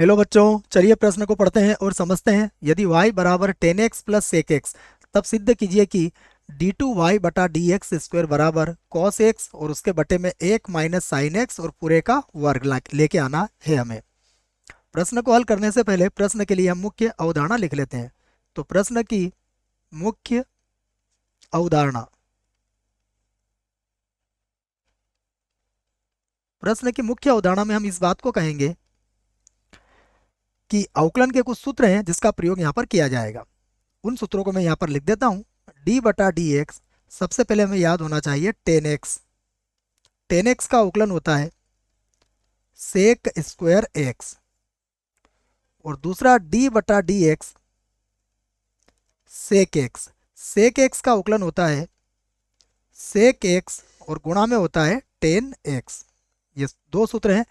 Hello बच्चों, चलिए प्रश्न को पढ़ते हैं और समझते हैं। यदि y बराबर 10x प्लस सेक एक्स, तब सिद्ध कीजिए कि d2y बटा डी एक्स स्क्वायर बराबर कॉस एक्स और उसके बटे में 1 माइनस साइन एक्स और पूरे का वर्ग लेके आना है हमें। प्रश्न को हल करने से पहले प्रश्न के लिए हम मुख्य अवधारणा लिख लेते हैं। तो प्रश्न की मुख्य अवधारणा, प्रश्न की मुख्य अवधारणा में हम इस बात को कहेंगे कि अवकलन के कुछ सूत्र हैं जिसका प्रयोग यहाँ पर किया जाएगा। उन सूत्रों को मैं यहाँ पर लिख देता हूँ। d बटा डी एक्स, सबसे पहले हमें याद होना चाहिए 10x। 10x का अवकलन होता है सेक स्क्वायर एक्स, और दूसरा d बटा D X sec X. Sec X का अवकलन होता है सेक एक्स और गुणा में होता है 10x। ये दो सूत्र हैं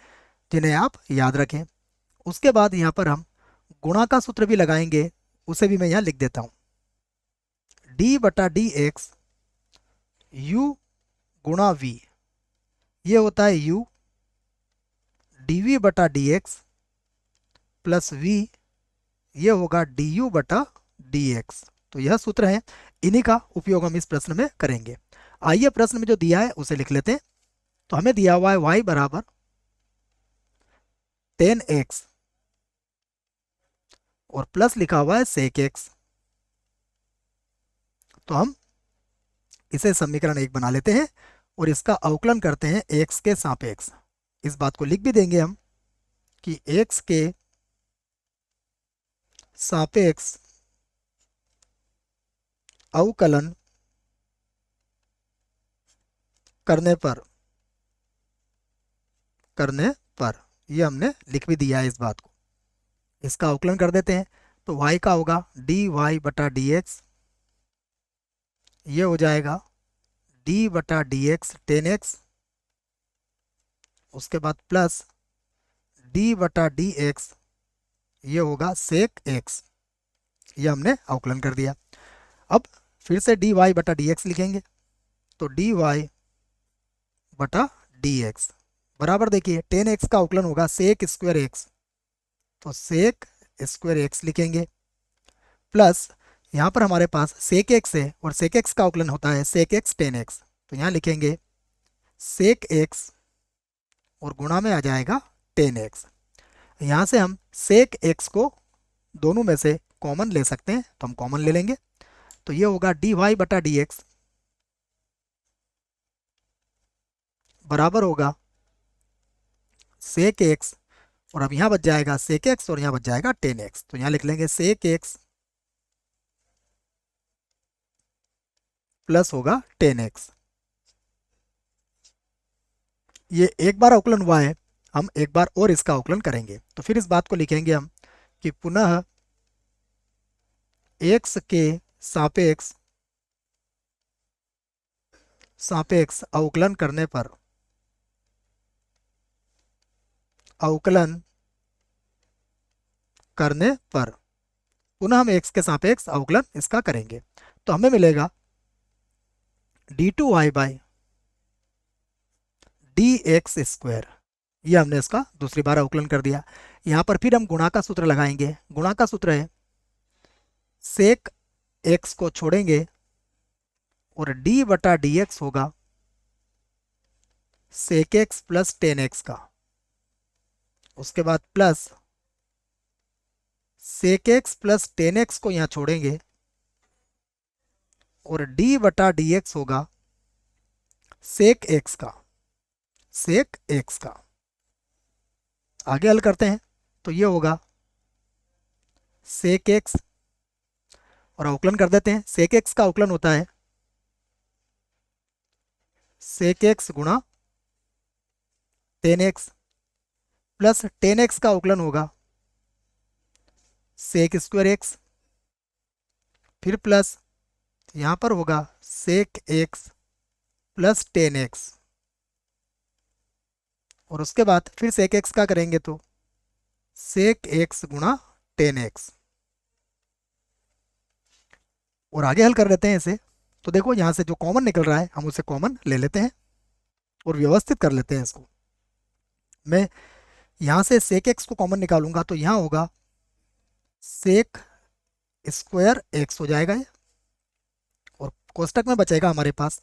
जिन्हें आप याद रखें। उसके बाद यहाँ पर हम गुणा का सूत्र भी लगाएंगे, उसे भी मैं यहाँ लिख देता हूँ। d बटा डी एक्स u गुणा v, ये होता है u dv बटा डी एक्स प्लस v, ये होगा du बटा डी एक्स। तो यह सूत्र है, इन्हीं का उपयोग हम इस प्रश्न में करेंगे। आइए प्रश्न में जो दिया है उसे लिख लेते हैं। तो हमें दिया हुआ है y बराबर 10x और प्लस लिखा हुआ है सेक एक्स। तो हम इसे समीकरण 1 बना लेते हैं और इसका अवकलन करते हैं x के सापेक्ष। इस बात को लिख भी देंगे हम कि x के सापेक्ष अवकलन करने पर ये हमने लिख भी दिया है इस बात को। इसका अवकलन कर देते हैं। तो y का होगा डी वाई बटा डी एक्स, ये हो जाएगा d बटा डी एक्स 10x, उसके बाद प्लस d बटा डी एक्स, ये होगा सेक एक्स। ये हमने अवकलन कर दिया। अब फिर से dy बटा डी एक्स लिखेंगे। तो dy बटा डी एक्स बराबर, देखिए 10x का अवकलन होगा सेक स्क्वायर एक्स, तो सेक स्क्वायर एक्स लिखेंगे। प्लस यहाँ पर हमारे पास सेक एक्स है और सेक एक्स का अवकलन होता है सेक एक्स 10x, तो यहाँ लिखेंगे सेक एक्स और गुणा में आ जाएगा 10x। यहाँ से हम सेक एक्स को दोनों में से कॉमन ले सकते हैं, तो हम कॉमन ले लेंगे। तो ये होगा डी वाई बटा डी एक्स बराबर होगा सेक एक्स, और अब यहाँ बच जाएगा सेक एक्स और यहाँ बच जाएगा 10x। तो यहाँ लिख लेंगे सेक एक्स प्लस होगा 10x। ये एक बार अवकलन हुआ है, हम एक बार और इसका अवकलन करेंगे। तो फिर इस बात को लिखेंगे हम कि पुनः x के सापेक्ष अवकलन करने पर पुनः हम x के सापेक्ष अवकलन इसका करेंगे। तो हमें मिलेगा d2y by D x square. ये हमने इसका दूसरी बार अवकलन कर दिया। यहाँ पर फिर हम गुणा का सूत्र लगाएंगे। गुणा का सूत्र है सेक एक्स को छोड़ेंगे और d बटा डी एक्स होगा सेक एक्स प्लस 10x का, उसके बाद plus sec X plus 10x को यहाँ छोड़ेंगे और d बटा डी एक्स होगा सेक एक्स का। आगे हल करते हैं। तो ये होगा सेक एक्स और अवकलन कर देते हैं। सेक एक्स का अवकलन होता है सेक एक्स गुणा 10x प्लस 10x का अवकलन होगा सेक स्क्वायर एक्स, फिर प्लस यहाँ पर होगा सेक एक्स प्लस 10x, और उसके बाद फिर सेक एक्स का करेंगे तो सेक एक्स गुणा 10x, और आगे हल कर लेते हैं इसे। तो देखो यहाँ से जो कॉमन निकल रहा है हम उसे कॉमन ले लेते हैं और व्यवस्थित कर लेते हैं इसको। मैं यहाँ से सेक एक्स को कॉमन निकालूंगा तो यहाँ होगा सेक स्क्वायर एक्स हो जाएगा ये, और कोष्टक में बचेगा हमारे पास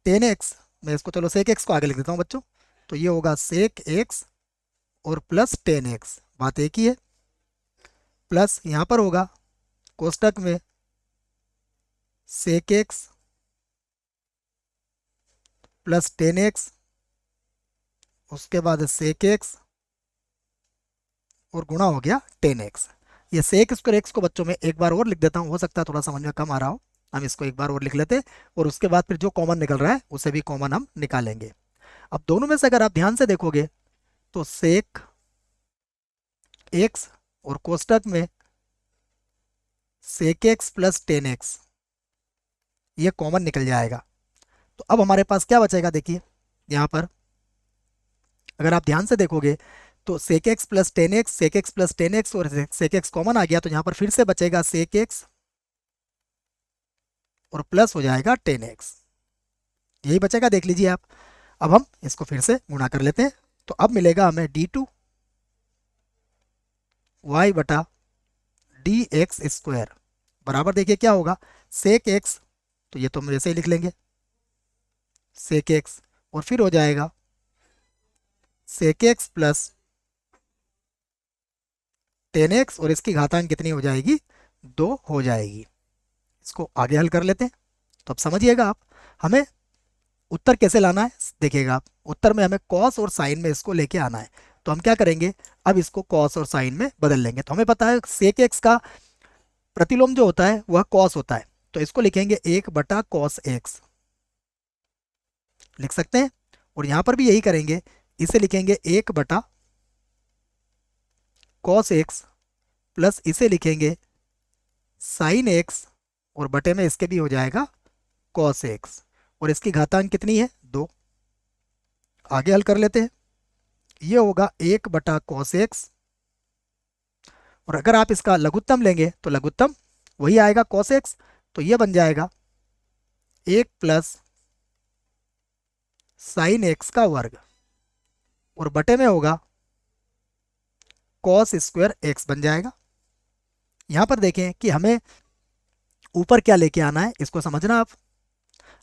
10x। मैं इसको चलो सेक एक्स को आगे लिख देता हूँ बच्चों, तो ये होगा सेक एक्स और प्लस 10x, बात एक ही है। प्लस यहाँ पर होगा कोष्टक में सेक एक्स प्लस 10x, उसके बाद सेक एक्स और गुणा हो गया 10x। ये सेक स्क्वायर एक्स को बच्चों में एक बार और लिख देता हूँ, हो सकता है थोड़ा समझ में कम आ रहा हो, हम इसको एक बार और लिख लेते हैं और उसके बाद फिर जो कॉमन निकल रहा है उसे भी कॉमन हम निकालेंगे। अब दोनों में से अगर आप ध्यान से देखोगे तो सेक एक्स और कोष्टक में सेक एक्स प्लस 10x ये कॉमन निकल जाएगा। तो अब हमारे पास क्या बचेगा, देखिए यहाँ पर अगर आप ध्यान से देखोगे तो sec X plus 10x, sec X plus 10x और सेक एक्स कॉमन आ गया, तो यहाँ पर फिर से बचेगा सेक एक्स और प्लस हो जाएगा 10x, यही बचेगा, देख लीजिए आप। अब हम इसको फिर से गुणा कर लेते हैं, तो अब मिलेगा हमें d2 y बटा डी एक्स स्क्वायर बराबर, देखिए क्या होगा, सेक एक्स, तो ये तो हम वैसे ही लिख लेंगे सेक एक्स, और फिर हो जाएगा सेक एक्स प्लस 10x और इसकी घातांक कितनी हो जाएगी, 2 हो जाएगी। इसको आगे हल कर लेते हैं। तो अब समझिएगा आप, हमें उत्तर कैसे लाना है, देखिएगा आप, उत्तर में हमें कॉस और साइन में इसको लेके आना है। तो हम क्या करेंगे, अब इसको कॉस और साइन में बदल लेंगे। तो हमें पता है सेक एक्स का प्रतिलोम जो होता है वह कॉस होता है, तो इसको लिखेंगे 1/cos x, लिख सकते हैं। और यहां पर भी यही करेंगे, इसे लिखेंगे 1/cos x प्लस इसे लिखेंगे साइन एक्स, और बटे में इसके भी हो जाएगा cos x, और इसकी घातांक कितनी है, 2। आगे हल कर लेते हैं, ये होगा 1/cos x, और अगर आप इसका लघुत्तम लेंगे तो लघुत्तम वही आएगा cos x, तो ये बन जाएगा 1 प्लस साइन एक्स का वर्ग, और बटे में होगा cos स्क्वायर एक्स बन जाएगा। यहां पर देखें कि हमें ऊपर क्या लेके आना है, इसको समझना आप,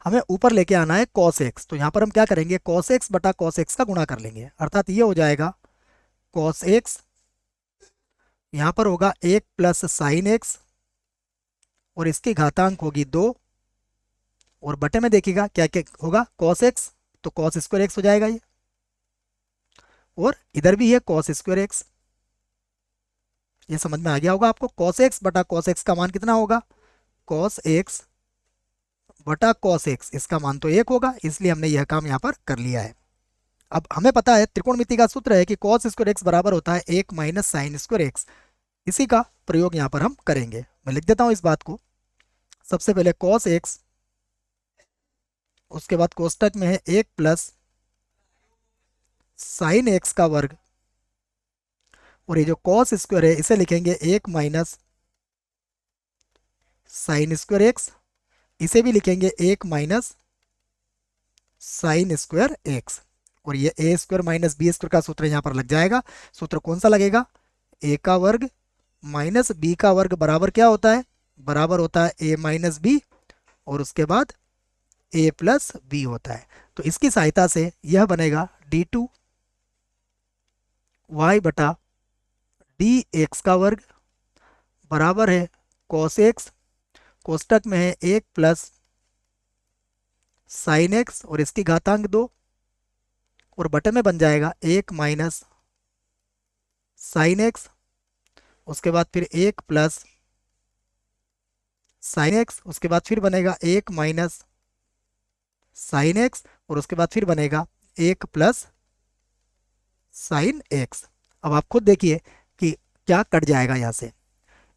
हमें ऊपर लेके आना है cos x, तो यहां पर हम क्या करेंगे, cos x बटा cos x का गुणा कर लेंगे, अर्थात ये हो जाएगा cos x, यहां पर होगा 1 प्लस साइन एक्स और इसकी घातांक होगी 2, और बटे में देखिएगा क्या क्या होगा, cos x, तो cos स्क्वायर एक्स हो जाएगा ये, और इधर भी है cos स्क्वायर एक्स। ये समझ में आ गया होगा आपको, cos x बटा cos x का मान कितना होगा, cos x बटा cos x, इसका मान तो 1 होगा, इसलिए हमने यह काम यहाँ पर कर लिया है। अब हमें पता है त्रिकोणमिति का सूत्र है कि cos स्क्वायर एक्स बराबर होता है 1 माइनस साइन स्क्वायर एक्स, इसी का प्रयोग यहाँ पर हम करेंगे। मैं लिख देता हूँ इस बात को, सबसे पहले cos x, उसके बाद कोष्टक में है 1 प्लस साइन एक्स का वर्ग, और ये जो cos स्क्वायर है इसे लिखेंगे 1 माइनस साइन स्क्वायर एक्स, इसे भी लिखेंगे 1 माइनस साइन स्क्वायर एक्स, और ये ए स्क्वायर माइनस बी स्क्वायर का सूत्र यहाँ पर लग जाएगा। सूत्र कौन सा लगेगा, ए का वर्ग माइनस बी का वर्ग बराबर क्या होता है, बराबर होता है ए माइनस बी, और उसके बाद ए प्लस बी होता है। तो इसकी सहायता से यह बनेगा d2 y बटा डी एक्स का वर्ग बराबर है cos x, कोष्टक में है 1 प्लस साइन एक्स और इसकी घातांक 2, और बटे में बन जाएगा 1 माइनस साइन एक्स, उसके बाद फिर 1 प्लस साइन एक्स, उसके बाद फिर बनेगा 1 माइनस साइन एक्स, और उसके बाद फिर बनेगा 1 प्लस साइन एक्स। अब आप खुद देखिए कि क्या कट जाएगा, यहाँ से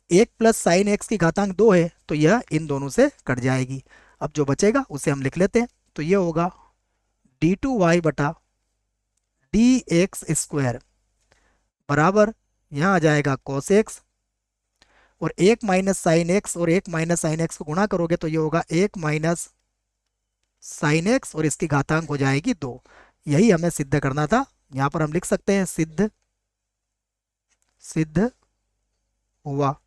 1 प्लस साइन एक्स की घातांक 2 है, तो यह इन दोनों से कट जाएगी। अब जो बचेगा उसे हम लिख लेते हैं, तो ये होगा d2y बटा डी एक्स स्क्वायर बराबर, यहाँ आ जाएगा cos x, और 1 माइनस साइन एक्स और 1 माइनस साइन एक्स को गुणा करोगे तो ये होगा 1 माइनस साइन एक्स, और इसकी घातांक हो जाएगी 2। यही हमें सिद्ध करना था, यहां पर हम लिख सकते हैं सिद्ध सिद्ध हुआ।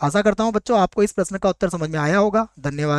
आशा करता हूं बच्चों आपको इस प्रश्न का उत्तर समझ में आया होगा। धन्यवाद।